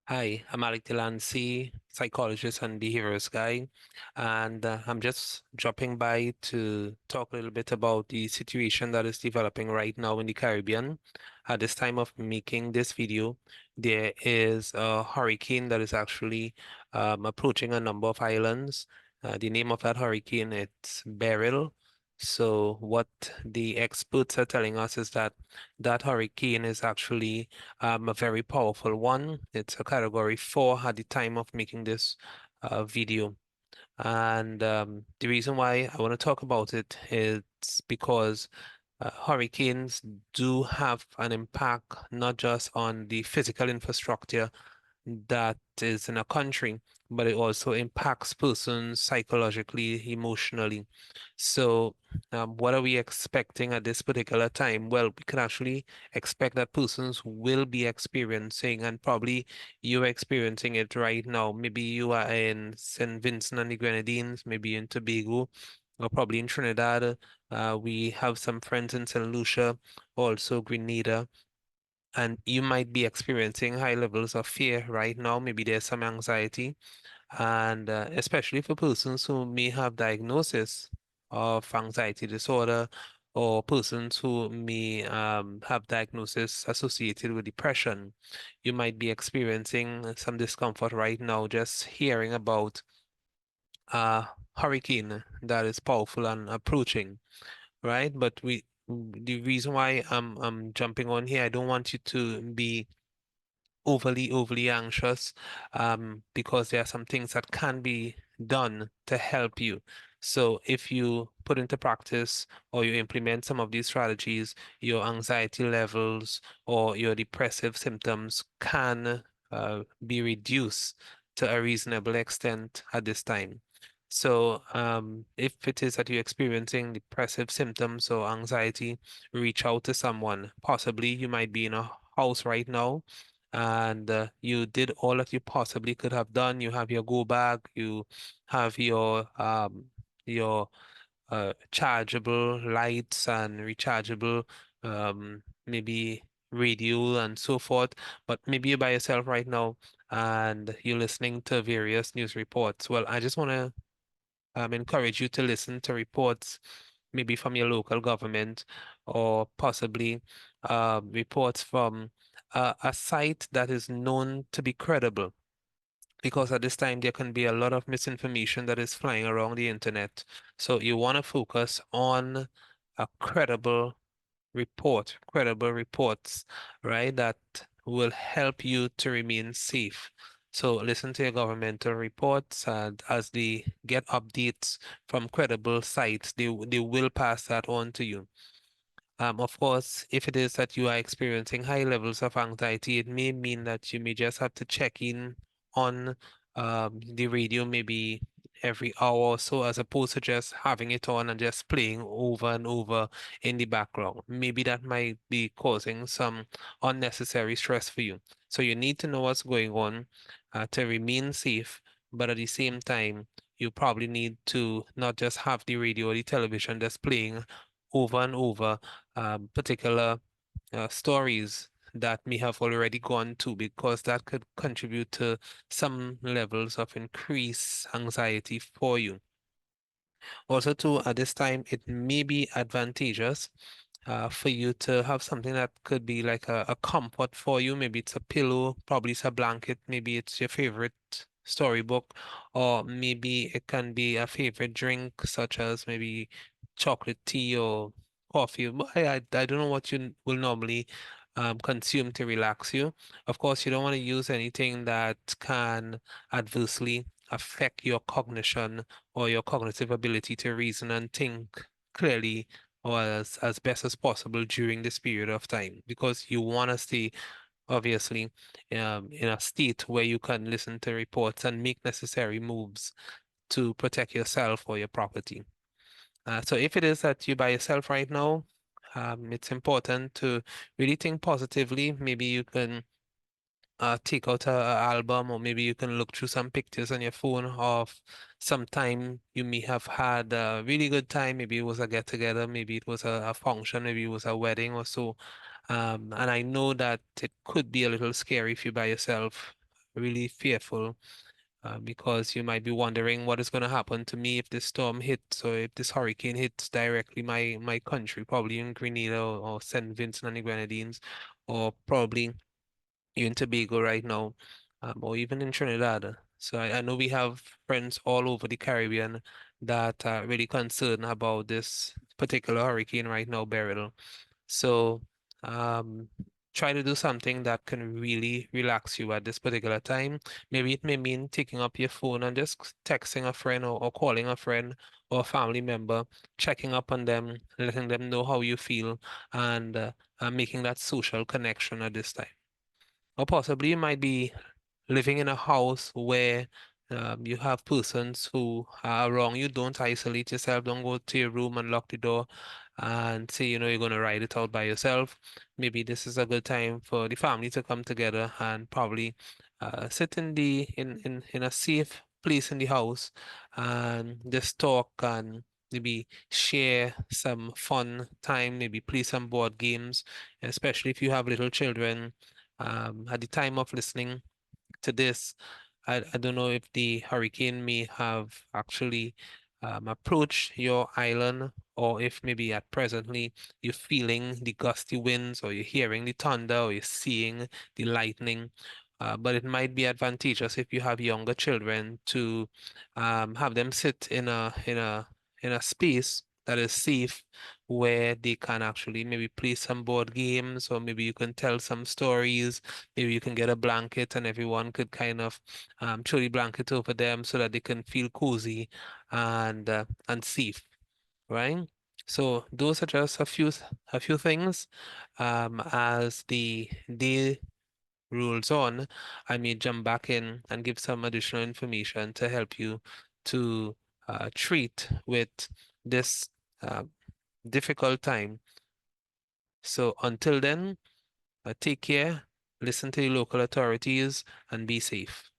Hi, I'm Allick Delancy, psychologist and behaviorist guy, and I'm just dropping by to talk a little bit about the situation that is developing right now in the Caribbean. At this time of making this video, there is a hurricane that is actually approaching a number of islands. The name of that hurricane it's Beryl. So what the experts are telling us is that that hurricane is actually a very powerful one. It's a category 4 at the time of making this video. And the reason why I want to talk about it is because hurricanes do have an impact not just on the physical infrastructure that is in a country, but it also impacts persons psychologically, emotionally. So, what are we expecting at this particular time? Well, we can actually expect that persons will be experiencing, and probably you're experiencing it right now. Maybe you are in St. Vincent and the Grenadines, maybe in Tobago, or probably in Trinidad. We have some friends in St. Lucia, also Grenada, and you might be experiencing high levels of fear right now. Maybe there's some anxiety, and especially for persons who may have diagnosis of anxiety disorder or persons who may have diagnosis associated with depression, you might be experiencing some discomfort right now just hearing about a hurricane that is powerful and approaching, right? But the reason why I'm jumping on here, I don't want you to be overly anxious, because there are some things that can be done to help you. So if you put into practice or you implement some of these strategies, your anxiety levels or your depressive symptoms can be reduced to a reasonable extent at this time. So, if it is that you're experiencing depressive symptoms or anxiety, reach out to someone. Possibly you might be in a house right now and you did all that you possibly could have done. You have your go bag, you have your chargeable lights and rechargeable maybe radio and so forth. But maybe you're by yourself right now and you're listening to various news reports. Well, I just want to encourage you to listen to reports maybe from your local government or possibly reports from a site that is known to be credible. Because at this time, there can be a lot of misinformation that is flying around the internet. So you want to focus on a credible reports, right, that will help you to remain safe. So listen to your governmental reports, and as they get updates from credible sites, they will pass that on to you. Of course, if it is that you are experiencing high levels of anxiety, it may mean that you may just have to check in on the radio maybe every hour or so, as opposed to just having it on and just playing over and over in the background. Maybe that might be causing some unnecessary stress for you. So you need to know what's going on to remain safe, but at the same time, you probably need to not just have the radio or the television just playing over and over particular stories that may have already gone to, because that could contribute to some levels of increased anxiety for you. Also, too, at this time, it may be advantageous for you to have something that could be like a comfort for you. Maybe it's a pillow, probably it's a blanket, maybe it's your favorite storybook, or maybe it can be a favorite drink, such as maybe chocolate tea or coffee. I don't know what you will normally consume to relax you. Of course, you don't want to use anything that can adversely affect your cognition or your cognitive ability to reason and think clearly or as best as possible during this period of time, because you want to stay obviously in a state where you can listen to reports and make necessary moves to protect yourself or your property. So if it is that you're by yourself right now, it's important to really think positively. Maybe you can take out a album, or maybe you can look through some pictures on your phone of some time you may have had a really good time. Maybe it was a get together, maybe it was a function, maybe it was a wedding or so. And I know that it could be a little scary if you're by yourself really fearful because you might be wondering what is going to happen to me if this storm hits or if this hurricane hits directly my country, probably in Grenada or St. Vincent and the Grenadines, or probably you in Tobago right now, or even in Trinidad. So I know we have friends all over the Caribbean that are really concerned about this particular hurricane right now, Beryl. So um, try to do something that can really relax you at this particular time. Maybe it may mean taking up your phone and just texting a friend or calling a friend or a family member, checking up on them, letting them know how you feel, and making that social connection at this time. Or possibly you might be living in a house where you have persons who are around you. Don't isolate yourself. Don't go to your room and lock the door and say, you're going to ride it out by yourself. Maybe this is a good time for the family to come together and probably sit in a safe place in the house and just talk and maybe share some fun time, maybe play some board games, especially if you have little children. At the time of listening to this, I don't know if the hurricane may have actually approached your island, or if maybe at presently you're feeling the gusty winds, or you're hearing the thunder, or you're seeing the lightning. But it might be advantageous if you have younger children to have them sit in a space that is safe where they can actually maybe play some board games, or maybe you can tell some stories. Maybe you can get a blanket and everyone could kind of throw the blanket over them so that they can feel cozy and safe, right? So those are just a few things. As the day rolls on, I may jump back in and give some additional information to help you to treat with this uh, difficult time. So until then, take care, listen to the local authorities, and be safe.